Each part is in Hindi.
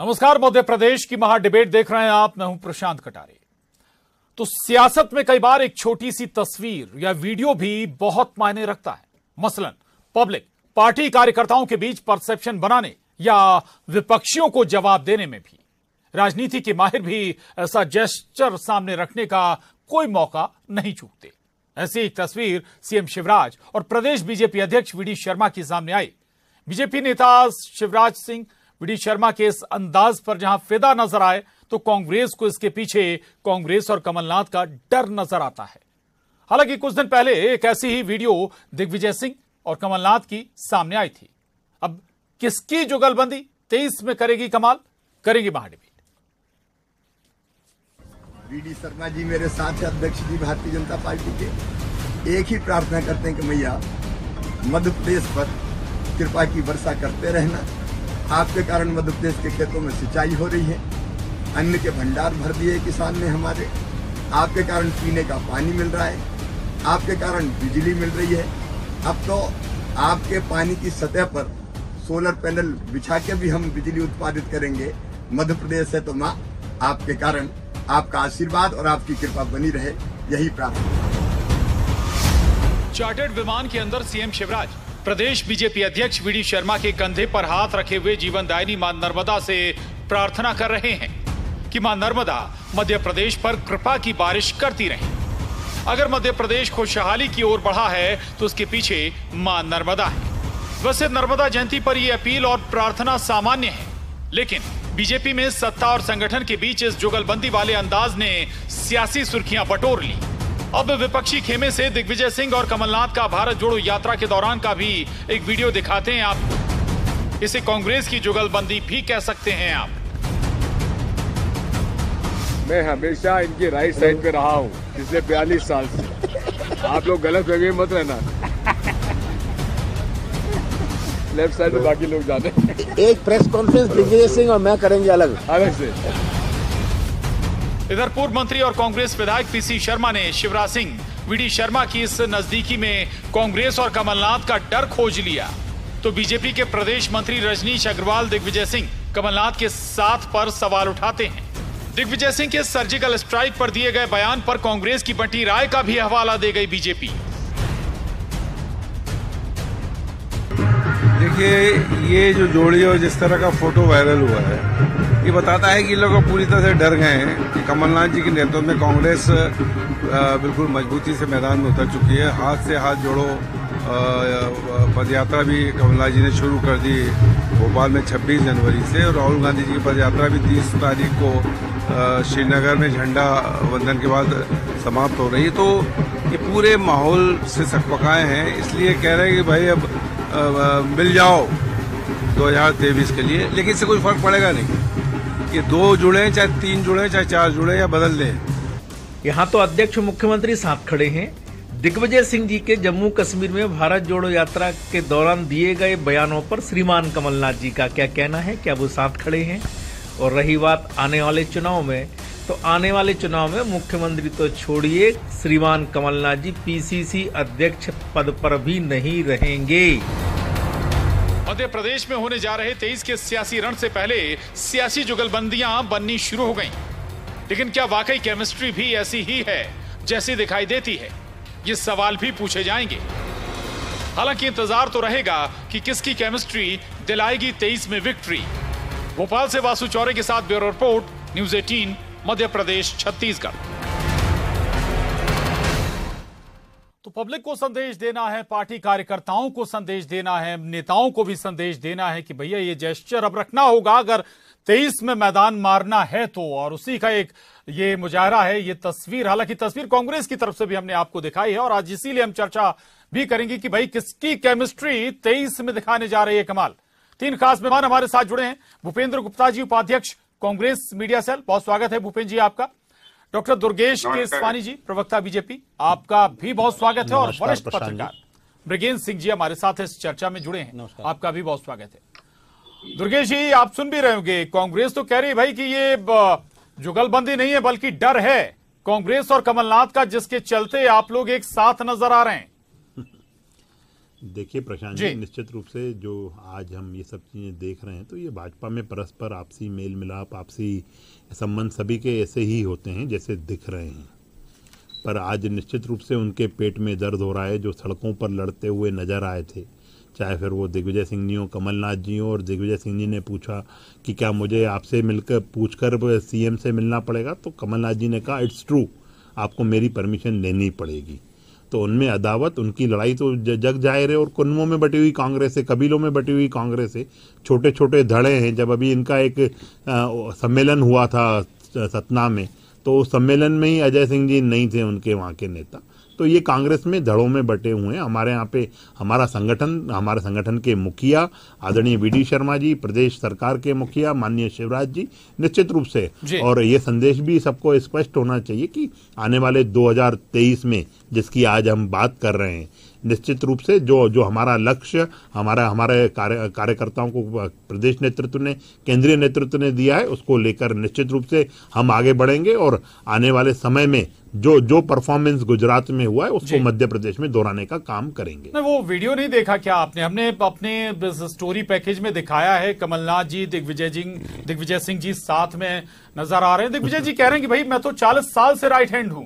नमस्कार, मध्य प्रदेश की महा डिबेट देख रहे हैं आप। मैं हूं प्रशांत कटारे। तो सियासत में कई बार एक छोटी सी तस्वीर या वीडियो भी बहुत मायने रखता है। मसलन पब्लिक पार्टी कार्यकर्ताओं के बीच परसेप्शन बनाने या विपक्षियों को जवाब देने में भी। राजनीति के माहिर भी ऐसा जेस्चर सामने रखने का कोई मौका नहीं चूकते। ऐसी एक तस्वीर सीएम शिवराज और प्रदेश बीजेपी अध्यक्ष वी डी शर्मा की सामने आई। बीजेपी नेता शिवराज सिंह वी डी शर्मा के इस अंदाज पर जहां फिदा नजर आए, तो कांग्रेस को इसके पीछे कांग्रेस और कमलनाथ का डर नजर आता है। हालांकि कुछ दिन पहले एक ऐसी ही वीडियो दिग्विजय सिंह और कमलनाथ की सामने आई थी। अब किसकी जुगलबंदी 23 में करेगी कमाल, करेंगे महाडिबेट। वी डी शर्मा जी मेरे साथ है, अध्यक्ष जी भारतीय जनता पार्टी के। एक ही प्रार्थना करते हैं कि मैया मध्य प्रदेश पर कृपा की वर्षा करते रहना। आपके कारण मध्य प्रदेश के खेतों में सिंचाई हो रही है, अन्न के भंडार भर दिए किसान ने हमारे। आपके कारण पीने का पानी मिल रहा है, आपके कारण बिजली मिल रही है। अब तो आपके पानी की सतह पर सोलर पैनल बिछा के भी हम बिजली उत्पादित करेंगे। मध्य प्रदेश है तो माँ आपके कारण आपका आशीर्वाद और आपकी कृपा बनी रहे, यही प्रार्थना। चार्टर्ड विमान के अंदर सीएम शिवराज प्रदेश बीजेपी अध्यक्ष वी डी शर्मा के कंधे पर हाथ रखे हुए जीवनदायिनी मां नर्मदा से प्रार्थना कर रहे हैं कि मां नर्मदा मध्य प्रदेश पर कृपा की बारिश करती रहे। अगर मध्य प्रदेश खुशहाली की ओर बढ़ा है तो उसके पीछे मां नर्मदा है। वैसे नर्मदा जयंती पर यह अपील और प्रार्थना सामान्य है, लेकिन बीजेपी में सत्ता और संगठन के बीच इस जुगलबंदी वाले अंदाज ने सियासी सुर्खियां बटोर ली। अब विपक्षी खेमे से दिग्विजय सिंह और कमलनाथ का भारत जोड़ो यात्रा के दौरान का भी एक वीडियो दिखाते हैं आप। इसे कांग्रेस की जुगलबंदी भी कह सकते हैं आप। मैं हमेशा इनकी राइट साइड पे रहा हूँ पिछले 42 साल से। आप लोग गलत फहमी मत रहना। लेफ्ट साइड में बाकी लोग जाते हैं। एक प्रेस कॉन्फ्रेंस दिग्विजय सिंह और मैं करेंगे अलग से। इधर पूर्व मंत्री और कांग्रेस विधायक पीसी शर्मा ने शिवराज सिंह वी डी शर्मा की इस नजदीकी में कांग्रेस और कमलनाथ का डर खोज लिया। तो बीजेपी के प्रदेश मंत्री रजनीश अग्रवाल दिग्विजय सिंह कमलनाथ के साथ पर सवाल उठाते हैं। दिग्विजय सिंह के सर्जिकल स्ट्राइक पर दिए गए बयान पर कांग्रेस की बंटी राय का भी हवाला दे गई बीजेपी। देखिए, ये जो जोड़ी और जिस तरह का फोटो वायरल हुआ है, ये बताता है कि लोग पूरी तरह से डर गए हैं कि कमलनाथ जी के नेतृत्व में कांग्रेस बिल्कुल मजबूती से मैदान में उतर चुकी है। हाथ से हाथ जोड़ो पदयात्रा भी कमलनाथ जी ने शुरू कर दी भोपाल में 26 जनवरी से, और राहुल गांधी जी की पदयात्रा भी 30 तारीख को श्रीनगर में झंडा वंदन के बाद समाप्त हो रही है। तो ये पूरे माहौल से सकपकाए हैं, इसलिए कह रहे हैं कि भाई अब मिल जाओ 2023 के लिए। लेकिन इससे कोई फर्क पड़ेगा नहीं कि 2 जुड़े, चाहे 3 जुड़े, चाहे 4 जुड़े या बदल दें। यहाँ तो अध्यक्ष मुख्यमंत्री साथ खड़े हैं। दिग्विजय सिंह जी के जम्मू कश्मीर में भारत जोड़ो यात्रा के दौरान दिए गए बयानों पर श्रीमान कमलनाथ जी का क्या कहना है, क्या वो साथ खड़े हैं? और रही बात आने वाले चुनाव में, तो आने वाले चुनाव में मुख्यमंत्री तो छोड़िए, श्रीमान कमलनाथ जी पीसीसी अध्यक्ष पद पर भी नहीं रहेंगे। मध्य प्रदेश में होने जा रहे 23 के सियासी रण से पहले सियासी जुगलबंदियां बननी शुरू हो गईं। लेकिन क्या वाकई केमिस्ट्री भी ऐसी ही है जैसी दिखाई देती है? ये सवाल भी पूछे जाएंगे। हालांकि इंतजार तो रहेगा कि किसकी केमिस्ट्री दिलाएगी 23 में विक्ट्री। भोपाल से वासु चौरे के साथ bureau report, news 18, Madhya Pradesh, Chhattisgarh. तो पब्लिक को संदेश देना है, पार्टी कार्यकर्ताओं को संदेश देना है, नेताओं को भी संदेश देना है कि भैया ये जेस्चर अब रखना होगा अगर 23 में मैदान मारना है तो। और उसी का एक ये मुजाहरा है, ये तस्वीर। हालांकि तस्वीर कांग्रेस की तरफ से भी हमने आपको दिखाई है और आज इसीलिए हम चर्चा भी करेंगे कि भाई किसकी केमिस्ट्री 23 में दिखाने जा रही है कमाल। 3 खास मेहमान हमारे साथ जुड़े हैं। भूपेंद्र गुप्ता जी, उपाध्यक्ष कांग्रेस मीडिया सेल, बहुत स्वागत है भूपेंद्र जी आपका। डॉक्टर दुर्गेश केसवानी जी, प्रवक्ता बीजेपी, आपका भी बहुत स्वागत है। और वरिष्ठ पत्रकार ब्रिगेन सिंह जी हमारे साथ इस चर्चा में जुड़े हैं, आपका भी बहुत स्वागत है। दुर्गेश जी, आप सुन भी रहे होंगे, कांग्रेस तो कह रही है भाई कि ये जुगलबंदी नहीं है बल्कि डर है कांग्रेस और कमलनाथ का, जिसके चलते आप लोग एक साथ नजर आ रहे हैं। देखिए प्रशांत जी, निश्चित रूप से जो आज हम ये सब चीज़ें देख रहे हैं तो ये भाजपा में परस्पर आपसी मेल मिलाप, आपसी संबंध सभी के ऐसे ही होते हैं जैसे दिख रहे हैं। पर आज निश्चित रूप से उनके पेट में दर्द हो रहा है। जो सड़कों पर लड़ते हुए नजर आए थे, चाहे फिर वो दिग्विजय सिंह जी हो, कमलनाथ जी हो, और दिग्विजय सिंह जी ने पूछा कि क्या मुझे आपसे मिलकर पूछकर सीएम से मिलना पड़ेगा, तो कमलनाथ जी ने कहा इट्स ट्रू, आपको मेरी परमिशन लेनी पड़ेगी। तो उनमें अदावत, उनकी लड़ाई तो जग जाहिर है। और कुनमों में बटी हुई कांग्रेस है, कबीलों में बटी हुई कांग्रेस है, छोटे छोटे धड़े हैं। जब अभी इनका एक सम्मेलन हुआ था सतना में, तो उस सम्मेलन में ही अजय सिंह जी नहीं थे उनके वहाँ के नेता। तो ये कांग्रेस में धड़ों में बटे हुए हैं। हमारे यहाँ पे हमारे संगठन के मुखिया आदरणीय वीडी शर्मा जी, प्रदेश सरकार के मुखिया माननीय शिवराज जी, निश्चित रूप से, और ये संदेश भी सबको स्पष्ट होना चाहिए कि आने वाले 2023 में जिसकी आज हम बात कर रहे हैं, निश्चित रूप से जो हमारा लक्ष्य हमारे कार्यकर्ताओं को प्रदेश नेतृत्व ने, केंद्रीय नेतृत्व ने दिया है, उसको लेकर निश्चित रूप से हम आगे बढ़ेंगे। और आने वाले समय में जो परफॉर्मेंस गुजरात में हुआ है उसको मध्य प्रदेश में दोहराने का काम करेंगे। वो वीडियो नहीं देखा क्या आपने? हमने अपने स्टोरी पैकेज में दिखाया है, कमलनाथ जी, दिग्विजय सिंह जी साथ में नजर आ रहे हैं। दिग्विजय जी कह रहे हैं कि भाई मैं तो 40 साल से राइट हैंड हूं।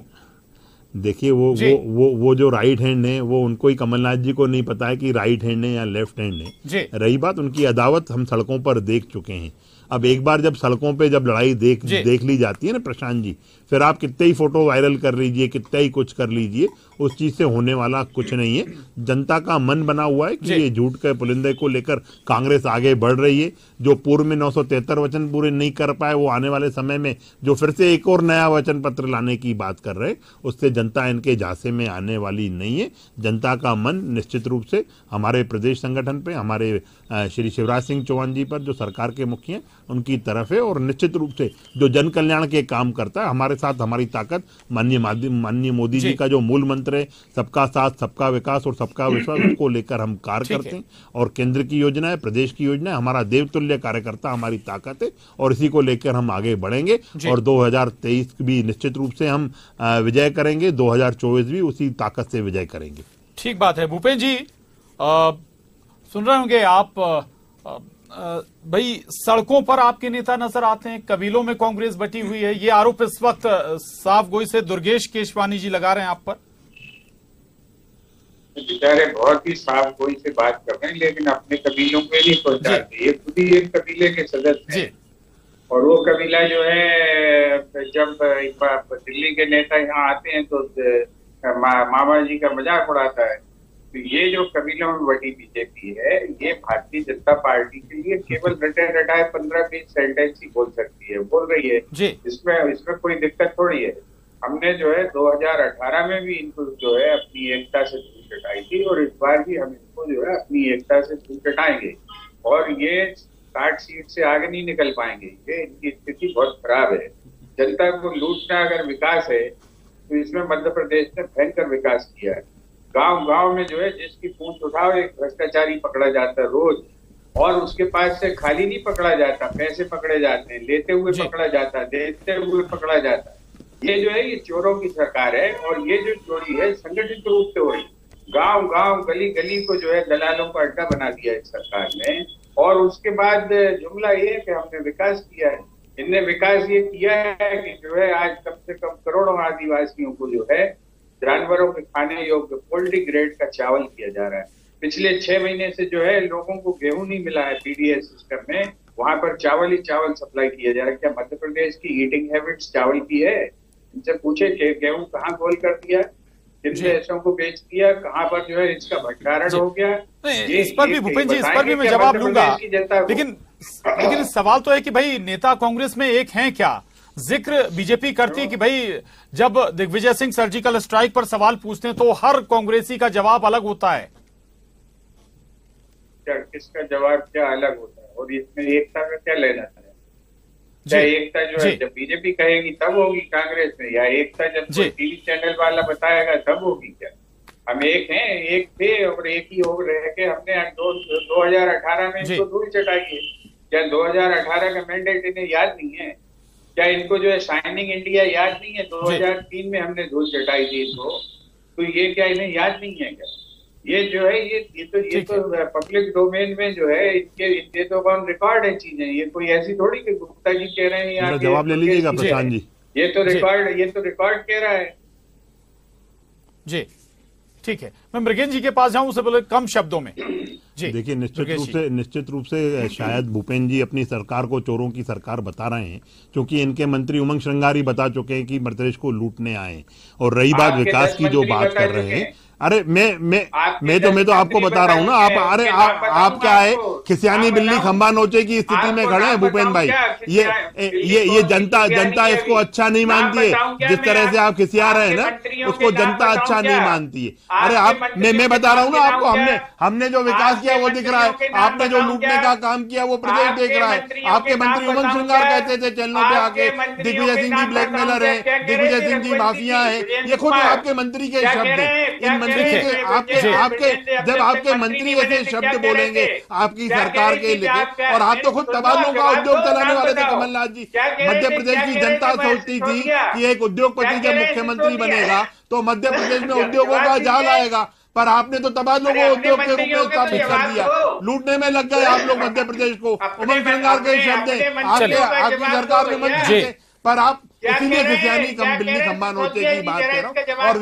देखिए वो जो राइट हैंड है, वो उनको ही, कमलनाथ जी को नहीं पता है कि राइट हैंड है या लेफ्ट हैंड है। रही बात उनकी अदावत, हम सड़कों पर देख चुके हैं। अब एक बार जब सड़कों पे जब लड़ाई देख ली जाती है ना प्रशांत जी, फिर आप कितने ही फोटो वायरल कर लीजिए, कितना ही कुछ कर लीजिए, उस चीज से होने वाला कुछ नहीं है। जनता का मन बना हुआ है कि ये झूठ के पुलिंदे को लेकर कांग्रेस आगे बढ़ रही है। जो पूर्व में 973 वचन पूरे नहीं कर पाए, वो आने वाले समय में जो फिर से एक और नया वचन पत्र लाने की बात कर रहे हैं, उससे जनता इनके झांसे में आने वाली नहीं है। जनता का मन निश्चित रूप से हमारे प्रदेश संगठन पे, हमारे श्री शिवराज सिंह चौहान जी पर, जो सरकार के मुखिया, उनकी तरफ है। और निश्चित रूप से जो जन कल्याण के काम करता है, हमारे साथ हमारी ताकत, माननीय मोदी जी का जो मूल मंत्र है, सबका साथ, सबका विकास और सबका विश्वास, उसको लेकर हम कार्य करते हैं। और केंद्र की योजना है, प्रदेश की योजना है, हमारा देवतुल्य कार्यकर्ता हमारी ताकत है, और इसी को लेकर हम आगे बढ़ेंगे। और 2023 भी निश्चित रूप से हम विजय करेंगे, 2024 भी उसी ताकत से विजय करेंगे। ठीक बात है। भूपेन जी सुन रहे होंगे आप, भाई सड़कों पर आपके नेता नजर आते हैं, कबीलों में कांग्रेस बटी हुई है, ये आरोप इस वक्त साफ गोई से दुर्गेश केशवानी जी लगा रहे हैं आप पर। बेचारे बहुत ही साफ गोई से बात कर रहे हैं, लेकिन अपने कबीलों को नहीं पहुंचाते। ये खुद ही एक कबीले के सदस्य हैं, और वो कबीला जो है, जब दिल्ली के नेता यहाँ आते हैं तो मामा जी का मजाक उड़ाता है। तो ये जो कबीलों में बटी बीजेपी है, ये भारतीय जनता पार्टी के लिए केवल रटे रटाए 15-20 सेंटेंस ही बोल सकती है, बोल रही है। इसमें कोई दिक्कत थोड़ी है। हमने जो है 2018 में भी इनको जो है अपनी एकता से धूल चटाई थी, और इस बार भी हम इनको जो है अपनी एकता से धूल चटाएंगे। और ये 60 सीट से आगे नहीं निकल पाएंगे। ये इनकी स्थिति बहुत खराब है। जनता को लूटना अगर विकास है, तो इसमें मध्य प्रदेश ने भयंकर विकास किया है। गांव में जो है जिसकी पूंछ उठाओ एक भ्रष्टाचारी पकड़ा जाता है रोज, और उसके पास से खाली नहीं पकड़ा जाता, पैसे पकड़े जाते हैं, लेते हुए पकड़ा जाता है, देते हुए पकड़ा जाता है। ये जो है ये चोरों की सरकार है, और ये जो चोरी है संगठित रूप से हो रही। गांव गली गली को जो है दलालों का अड्डा बना दिया इस सरकार ने। और उसके बाद जुमला ये है कि हमने विकास किया है। इनने विकास ये किया है कि जो है आज कम से कम करोड़ों आदिवासियों को जो है जानवरों के खाने योग्य पोल्ट्री ग्रेड का चावल किया जा रहा है। पिछले 6 महीने से जो है लोगों को गेहूं नहीं मिला है पीडीएस सिस्टम में, वहां पर चावल ही चावल सप्लाई किया जा रहा है। क्या मध्य प्रदेश की ईटिंग हैबिट्स चावल की है? इनसे पूछे कि गेहूं कहाँ गोल कर दिया, किन देशों को बेच दिया, कहाँ पर जो है इसका भंडारण हो गया। इस पर भी भूपेन जी, इस पर भी मैं जवाब लूंगा, लेकिन सवाल तो है कि भाई नेता कांग्रेस में एक हैं क्या? जिक्र बीजेपी करती है कि भाई जब दिग्विजय सिंह सर्जिकल स्ट्राइक पर सवाल पूछते हैं तो हर कांग्रेसी का जवाब अलग होता है। क्या किसका जवाब क्या अलग होता है, और इसमें एकता का क्या लेना है? क्या एकता जो है जब बीजेपी कहेगी तब होगी कांग्रेस में, या एकता जब कोई टीवी चैनल वाला बताएगा तब होगी? क्या हम एक हैं, एक थे और एक ही हो रहे के हमने 2018 में इनको धूल चटाई है। क्या 2018 का मैंडेट इन्हें याद नहीं है? क्या इनको जो है शाइनिंग इंडिया याद नहीं है? 2003 में हमने धूल चटाई थी इनको, तो ये क्या इन्हें याद नहीं है क्या? ये जो है ये तो पब्लिक डोमेन में जो है ये तो ऑन रिकॉर्ड है चीजें। ये कोई ऐसी थोड़ी कि गुप्ता जी कह रहे हैं, जवाब ले लीजिएगा प्रशांत जी। ये तो रिकॉर्ड कह रहा है जी। ठीक है, मैं मृगेंद्र जी के पास जाऊं उससे पहले कम शब्दों में जी। देखिए, निश्चित रूप से शायद भूपेन्द्र जी अपनी सरकार को चोरों की सरकार बता रहे हैं, क्योंकि इनके मंत्री उमंग श्रृंगारी बता चुके हैं कि मध्य प्रदेश को लूटने आए। और रही बात विकास की जो बात कर रहे हैं, अरे मैं तो आपको बता रहा हूँ ना। आप क्या है, खिसियानी बिल्ली खंबा नोचे की स्थिति में खड़े हैं भूपेन्द्र भाई। ये जनता इसको अच्छा नहीं मानती है। जिस तरह से आप खिसिया रहे हैं ना, उसको जनता अच्छा नहीं मानती है। अरे मैं बता रहा हूँ ना आपको, हमने जो विकास किया वो दिख रहा है, आपने जो लूटने का काम किया वो प्रदेश देख रहा है। आपके मंत्री उमंग श्रृंगार कहते थे चैनलों पे आके दिग्विजय सिंह जी ब्लैकमेलर है, दिग्विजय सिंह जी माफिया है। ये खुद आपके मंत्री के शब्द है। आपके जब आपके मंत्री ऐसे शब्द बोलेंगे आपकी सरकार के लेके, और आप तो खुद तबादलों का उद्योग चलाने वाले थे कमलनाथ जी। मध्य प्रदेश की जनता सोचती थी कि एक उद्योगपति जब मुख्यमंत्री बनेगा तो मध्य प्रदेश में उद्योगों का जाल आएगा, पर आपने तो तबादलों को उद्योग के रूप में स्थापित कर दिया। लूटने में लग गए आप लोग मध्य प्रदेश को। उमंग श्रृंगार के शब्द है आपकी सरकार में मंत्री थे, पर आप इसीलिए खिसियानी बिल्ली खंबा नोचे की बात कर रहा हूँ। और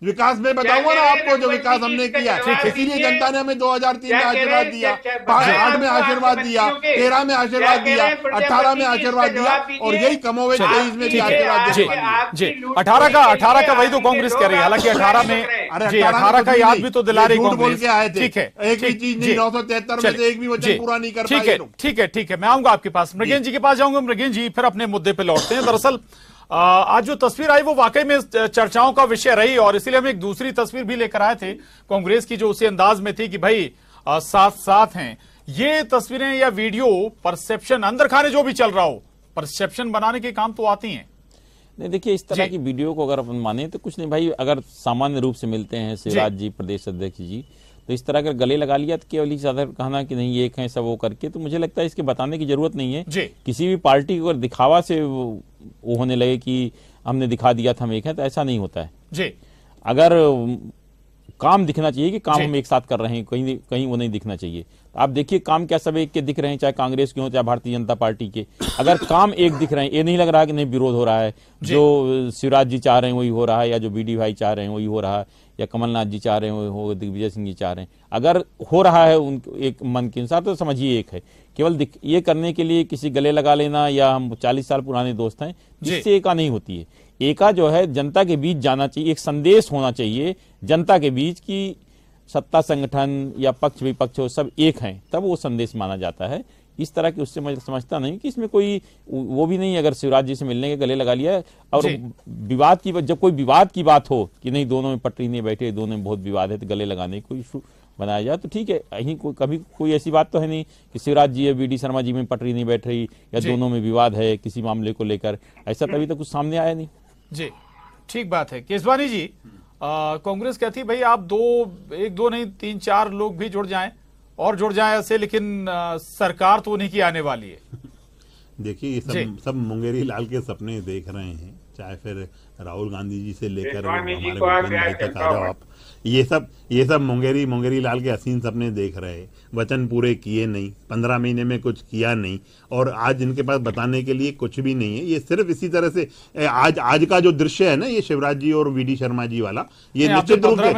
विकास में बताऊंगा ना आपको, जो विकास हमने किया, इसीलिए जनता ने हमें 2003 में आशीर्वाद दिया, 8 में आशीर्वाद दिया, 13 में आशीर्वाद दिया, 18 में आशीर्वाद दिया, और यही कमोवेश 23 में भी आशीर्वाद जी। 18 का वही तो कांग्रेस कह रही है। हालांकि 18 में 18 का याद भी तो दिला रही कांग्रेस। बोल के आए थे। ठीक है, एक भी चीज नहीं, 973 में से एक भी वचन पूरा नहीं कर पाए। ठीक है, मैं आऊंगा आपके पास, मृगेंद्र जी के पास जाऊंगा। मृगेंद्र जी, फिर अपने मुद्दे पे लौटते हैं। दरअसल आज जो तस्वीर आई वो वाकई में चर्चाओं का विषय रही, और इसीलिए हम एक दूसरी तस्वीर भी लेकर आए थे कांग्रेस की, जो उसी अंदाज में थी कि भाई साथ साथ हैं। ये तस्वीरें या वीडियो परसेप्शन, अंदर खाने जो भी चल रहा हो, परसेप्शन बनाने के काम तो आती हैं। नहीं, देखिए, इस तरह की वीडियो को अगर अपन माने तो कुछ नहीं भाई। अगर सामान्य रूप से मिलते हैं शिवराज जी, प्रदेश अध्यक्ष जी, तो इस तरह अगर गले लगा लिया तो केवल ज्यादा कहना कि नहीं एक है सब वो करके, तो मुझे लगता है इसके बताने की जरूरत नहीं है। किसी भी पार्टी को अगर दिखावा से वो होने लगे कि हमने दिखा दिया था हम एक है, तो ऐसा नहीं होता है जी। अगर काम दिखना चाहिए कि काम हम एक साथ कर रहे हैं, कहीं वो नहीं दिखना चाहिए। आप देखिए काम क्या सब एक के दिख रहे हैं, चाहे कांग्रेस के हो चाहे भारतीय जनता पार्टी के। अगर काम एक दिख रहे हैं, ये नहीं लग रहा कि नहीं विरोध हो रहा है, जो शिवराज जी चाह रहे हैं वही हो रहा है, या जो बीडी भाई चाह रहे हैं वही हो रहा है, या कमलनाथ जी चाह रहे हैं हो, दिग्विजय सिंह जी चाह रहे हैं, अगर हो रहा है उनको एक मन के अनुसार, तो समझिए एक है। केवल ये करने के लिए किसी गले लगा लेना, या हम 40 साल पुराने दोस्त हैं, जिससे एका नहीं होती है। एका जो है जनता के बीच जाना चाहिए, एक संदेश होना चाहिए जनता के बीच कि सत्ता संगठन या पक्ष विपक्ष हो सब एक हैं, तब वो संदेश माना जाता है। इस तरह की उससे मैं समझता नहीं कि इसमें कोई वो भी नहीं। अगर शिवराज जी से मिलने के गले लगा लिया, और विवाद की जब कोई विवाद की बात हो कि नहीं दोनों में पटरी नहीं बैठे, दोनों में बहुत विवाद है, तो गले लगाने की कोई इशू बनाया जाए तो ठीक है। यहीं कभी कोई ऐसी बात तो है नहीं कि शिवराज जी या बीडी शर्मा जी में पटरी नहीं बैठ रही, या दोनों में विवाद है किसी मामले को लेकर, ऐसा तभी तो कुछ सामने आया नहीं जी। ठीक बात है। केसवानी जी, कांग्रेस कहती भाई आप एक दो नहीं 3-4 लोग भी जुड़ जाएं और जुड़ जाए ऐसे, लेकिन सरकार तो उन्हीं की आने वाली है। देखिए, सब मुंगेरी लाल के सपने देख रहे हैं, चाहे फिर राहुल गांधी जी से लेकर हमारे भाई तक आ जाओ आप। ये सब मुंगेरी लाल के हसीन सपने देख रहे हैं, वचन पूरे किए नहीं, 15 महीने में कुछ किया नहीं, और आज इनके पास बताने के लिए कुछ भी नहीं है। ये सिर्फ इसी तरह से आज का जो दृश्य है ना, ये शिवराज जी और वीडी शर्मा जी वाला, ये निश्चित रूप से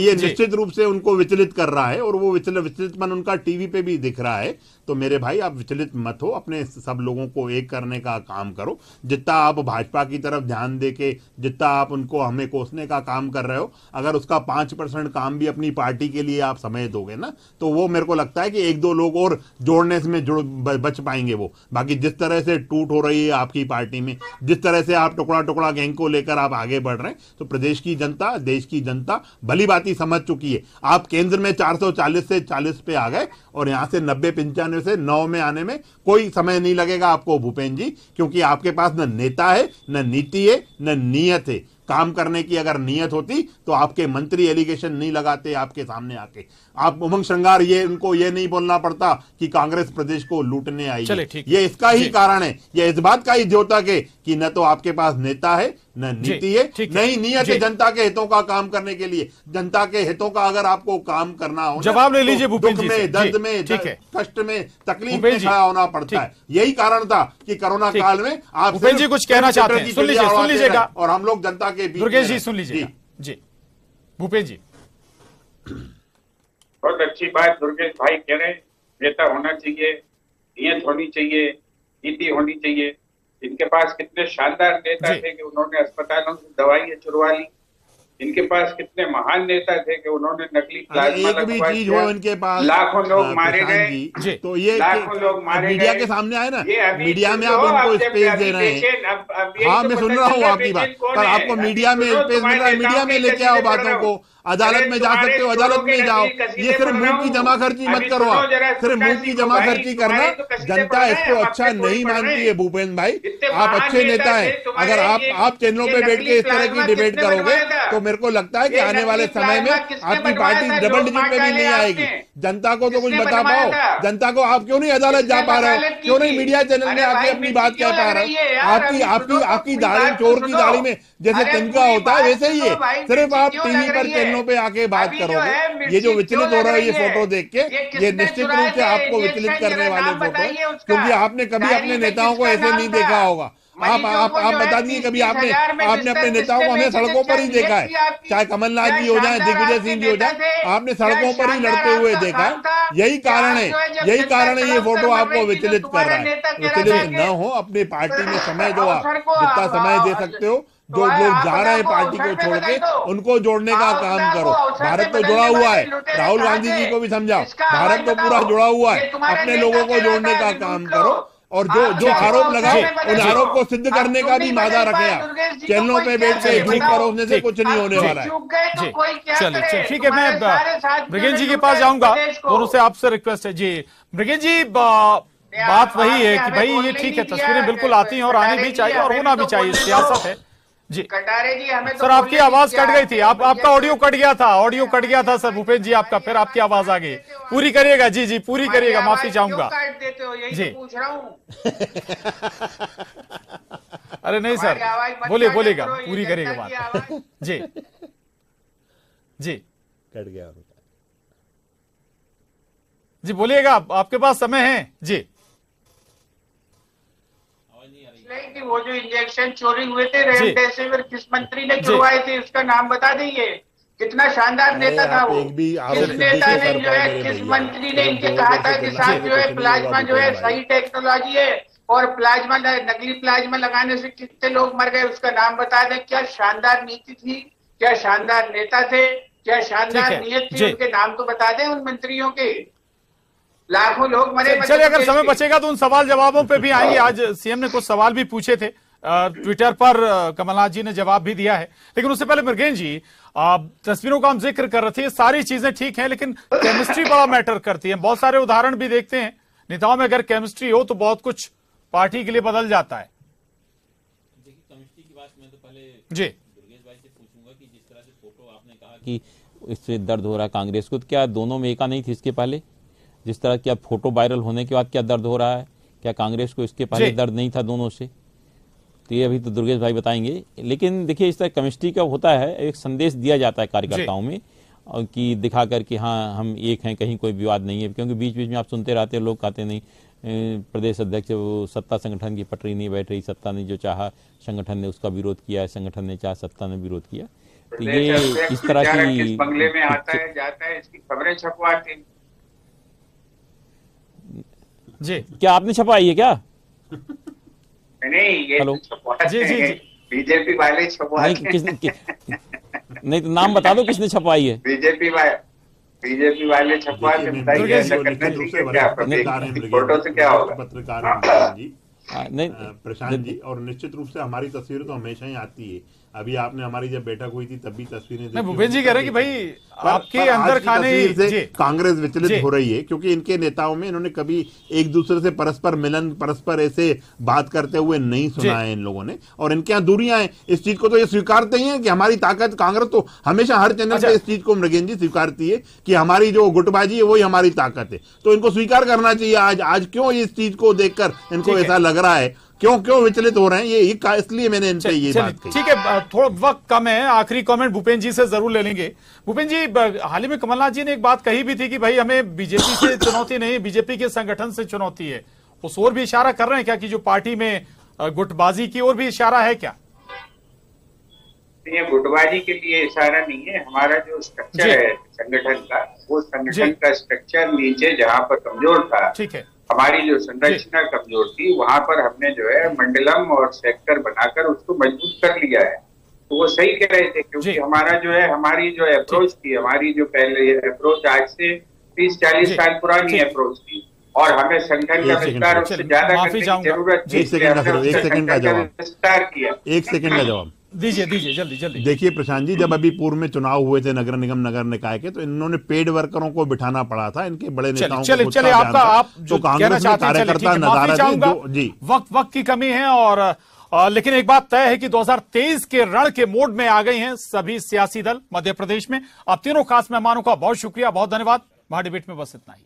ये निश्चित रूप से उनको विचलित कर रहा है, और वो विचलितपन उनका टीवी पे भी दिख रहा है। तो मेरे भाई, आप विचलित मत हो, अपने सब लोगों को एक करने का काम करो। जितना आप भाजपा की तरफ ध्यान दे के, जितना आप उनको हमें कोसने का काम कर रहे हो, अगर उसका 5% काम भी अपनी पार्टी के लिए आप समय दोगे ना, तो वो मेरे को लगता है कि 1-2 लोग और जोड़ने में बच पाएंगे वो। बाकी जिस तरह से टूट हो रही है आपकी पार्टी में, जिस तरह से आप टुकड़ा गैंग को लेकर आप आगे बढ़ रहे हैं, तो प्रदेश की जनता, देश की जनता भली बात समझ चुकी है। आप केंद्र में 440 से 40 पे आ गए, और यहां से 90-95 से 9 में आने में कोई समय नहीं लगेगा आपको भूपेन्द्र जी, क्योंकि आपके पास न नेता है, न नीति है, न नीयत है। काम करने की अगर नीयत होती तो आपके मंत्री एलिगेशन नहीं लगाते आपके सामने आके। आप उमंग श्रृंगार ये उनको ये नहीं बोलना पड़ता कि कांग्रेस प्रदेश को लूटने आई है। ये इसका ही कारण है, ये इस बात का ही द्योतक है कि न तो आपके पास नेता है, न नीति है, न ही नीयत है जनता के हितों का काम करने के लिए। जनता के हितों का अगर आपको काम करना हो, जवाब ले लीजिए भूपेन जी, दुख में, दर्द में, कष्ट में, तकलीफ में खड़ा होना पड़ता है। यही कारण था कि कोरोना काल में आप भूपेन जी कुछ कहना चाहते हैं, सुन लीजिएगा, और हम लोग जनता के बीच। दुर्गेश जी सुन लीजिएगा जी। भूपेन जी बहुत अच्छी बात दुर्गेश भाई कह रहे हैं, नेता होना चाहिए, नीयत होनी चाहिए, नीति होनी चाहिए। इनके पास कितने शानदार नेता थे कि उन्होंने अस्पतालों से दवाइयां चुरवा ली। इनके पास कितने महान नेता थे कि उन्होंने नकली प्लाज्मा लगवा दिया। इनके पास लाखों लोग मारे गए, तो ये लाखों लोग मारे मीडिया के सामने आए ना, मीडिया में आप उनको स्पेस दे रहे हैं। हाँ मैं सुन रहा हूँ आपकी बात, पर आपको मीडिया में स्पेस मिल रहा है, मीडिया में लेके आओ बातों को। अदालत में जा सकते हो, अदालत में जाओ। ये सिर्फ मुंह की जमा खर्ची मत करो आप, सिर्फ मुंह की जमा खर्ची करना। जनता इसको अच्छा नहीं मानती है भूपेन भाई। आप अच्छे नेता हैं, अगर आप चैनलों पे बैठ के इस तरह की डिबेट करोगे तो मेरे को लगता है कि आने वाले समय में आपकी पार्टी डबल डिजिट में भी नहीं आएगी। जनता को तो कुछ बता पाओ, जनता को आप क्यों नहीं अदालत जा पा रहे हो, क्यों नहीं मीडिया चैनल में आके अपनी बात कह पा रहे हो। आपकी दाढ़ी, चोर की दाढ़ी में जैसे तिनका होता है वैसे ही है, सिर्फ आप टीवी पर चैनलों पे आके बात करोगे। ये जो विचलित हो रहा है ये फोटो देख के, ये निश्चित रूप से आपको विचलित करने वाले फोटो है, क्योंकि आपने कभी अपने नेताओं को ऐसे नहीं देखा होगा। आप बता दीजिए कभी आपने अपने नेताओं को हमें सड़कों पर ही देखा है, चाहे कमलनाथ जी हो जाए, दिग्विजय सिंह जी हो जाए, आपने सड़कों पर ही लड़ते हुए देखा है। यही कारण है ये फोटो आपको विचलित कर रहा है। विचलित न हो, अपनी पार्टी में समय दो, आप जितना समय दे सकते हो। जो लोग जा रहे हैं पार्टी को छोड़ के, उनको जोड़ने का काम करो। भारत तो जुड़ा हुआ है, राहुल गांधी जी को भी समझाओ, भारत तो पूरा जुड़ा हुआ है। अपने लोगों को जोड़ने का काम करो, और जो आरोप लगाओ उन आरोप को सिद्ध करने का भी मादा रखे आप। चैनलों पे बैठ के झूठ परोसने से कुछ नहीं होने वाला है। चलिए ठीक है, मैं मृगेश जी के पास जाऊंगा। दोनों से आपसे रिक्वेस्ट है जी। मृगेश जी बात वही है कि भाई ये ठीक है, तस्वीरें बिल्कुल आती हैं और आनी भी चाहिए और होना भी चाहिए, सियासत है जी। कटारे जी हमें सर आपकी आवाज कट गई थी, आपका ऑडियो कट गया था सर भूपेन जी आपका, फिर आपकी आवाज आ गई। पूरी करिएगा जी पूरी करिएगा, माफी चाहूंगा जी। पूछ रहा हूँ अरे नहीं सर, बोलिएगा, पूरी करिएगा बात जी। कट गया जी, बोलिएगा, आपके पास समय है जी। कि वो जो इंजेक्शन चोरी हुए थे रेमडेसिविर किस मंत्री ने चुरवाए थे, उसका नाम बता दीजिए। कितना शानदार नेता था वो। किस नेता ने जो है, किस मंत्री ने इनके कहा था कि साहब जो है प्लाज्मा जो है सही टेक्नोलॉजी है और प्लाज्मा, नकली प्लाज्मा लगाने से कितने लोग मर गए, उसका नाम बता दें। क्या शानदार नीति थी, क्या शानदार नेता थे, क्या शानदार नीयत थी, उनके नाम तो बता दें उन मंत्रियों के। लाखों लोग मरे। चलिए, अगर समय बचेगा तो उन सवाल जवाबों पे भी आएंगे। आज सीएम ने कुछ सवाल भी पूछे थे, ट्विटर पर कमलनाथ जी ने जवाब भी दिया है। लेकिन उससे पहले मृगेश जी, तस्वीरों का हम जिक्र कर रहे थे, सारी चीजें ठीक हैं, लेकिन केमिस्ट्री बड़ा मैटर करती है। बहुत सारे उदाहरण भी देखते हैं, नेताओं में अगर केमिस्ट्री हो तो बहुत कुछ पार्टी के लिए बदल जाता है। देखिए, केमिस्ट्री की बात मैं तो पहले जी दुर्गेश भाई से पूछूंगा कि जिस तरह से फोटो आपने कहा कि इससे दर्द हो रहा है कांग्रेस को, तो क्या दोनों में एका नहीं थी इसके पहले? जिस तरह की अब फोटो वायरल होने के बाद क्या दर्द हो रहा है, क्या कांग्रेस को इसके पहले दर्द नहीं था दोनों से? तो ये अभी तो दुर्गेश भाई बताएंगे। लेकिन देखिए, इस तरह केमिस्ट्री का होता है, एक संदेश दिया जाता है कार्यकर्ताओं में कि दिखा कर कि हाँ हम एक हैं, कहीं कोई विवाद नहीं है। क्योंकि बीच बीच में आप सुनते रहते हैं, लोग कहते नहीं प्रदेश अध्यक्ष वो सत्ता संगठन की पटरी नहीं बैठ रही, सत्ता ने जो चाहा संगठन ने उसका विरोध किया है, संगठन ने चाहा सत्ता ने विरोध किया। तो ये इस तरह की बंगले में आता है जाता है, इसकी खबरें छपवाते हैं जी। क्या आपने छपाई है क्या? नहीं, ये जी बीजेपी वाले छपवाते हैं। नहीं तो नाम बता दो किसने छपवाई है। बीजेपी वाले छपवाते। फोटो से क्या होगा? पत्रकार जी, नहीं प्रशांत जी, और निश्चित रूप से हमारी तस्वीरें तो हमेशा ही आती है। अभी आपने हमारी जब बैठक हुई थी तब भी तस्वीरें देखी। भूपेंद्र जी कह रहे हैं कि भाई आपके अंदर खाने से कांग्रेस विचलित हो रही है, क्योंकि इनके नेताओं में इन्होंने कभी एक दूसरे से परस्पर मिलन, परस्पर ऐसे बात करते हुए नहीं सुना है इन लोगों ने, और इनके यहाँ दूरियां हैं। इस चीज को तो ये स्वीकारते ही हैं कि हमारी ताकत, कांग्रेस तो हमेशा हर चैनल पे इस चीज को मृगेंद्र जी स्वीकारती है कि हमारी जो गुटबाजी है वही हमारी ताकत है। तो इनको स्वीकार करना चाहिए। आज क्यों इस चीज को देखकर इनको ऐसा लग रहा है, क्यों विचलित हो रहे हैं, ये इसलिए मैंने इनसे ये बात कही। ठीक है, थोड़ा वक्त कम है, आखिरी कमेंट भूपेंद्र जी से जरूर ले लेंगे। भूपेंद्र जी, हाल ही में कमलनाथ जी ने एक बात कही भी थी कि भाई हमें बीजेपी से चुनौती नहीं, बीजेपी के संगठन से चुनौती है। उस ओर भी इशारा कर रहे हैं क्या कि जो पार्टी में गुटबाजी की ओर भी इशारा है क्या? ये गुटबाजी के लिए इशारा नहीं है। हमारा जो स्ट्रक्चर है संगठन का, वो संगठन का स्ट्रक्चर नीचे जहाँ पर कमजोर था, ठीक है, हमारी जो संरचना कमजोर थी, वहां पर हमने जो है मंडलम और सेक्टर बनाकर उसको मजबूत कर लिया है। तो वो सही कह रहे थे, क्योंकि हमारा जो है, हमारी जो अप्रोच थी, हमारी जो पहले अप्रोच आज से 30-40 साल पुरानी अप्रोच थी, और हमें संगठन का विस्तार उससे ज्यादा करने की जरूरत थी। एक सेकंड का जवाब, विस्तार किया। 1 सेकंड का जवाब दीजिए जल्दी। देखिए प्रशांत जी, जब अभी पूर्व में चुनाव हुए थे नगर निगम, नगर निकाय के, तो इन्होंने पेड वर्करों को बिठाना पड़ा था, इनके बड़े नेताओं को। चलिए आप तो कांग्रेस में कार्यकर्ता नजारा थे जी। वक्त की कमी है, और लेकिन एक बात तय है कि 2023 के रण के मोड में आ गए हैं सभी सियासी दल मध्य प्रदेश में। अब तीनों खास मेहमानों का बहुत शुक्रिया, बहुत धन्यवाद। महाडिबेट में बस इतना ही।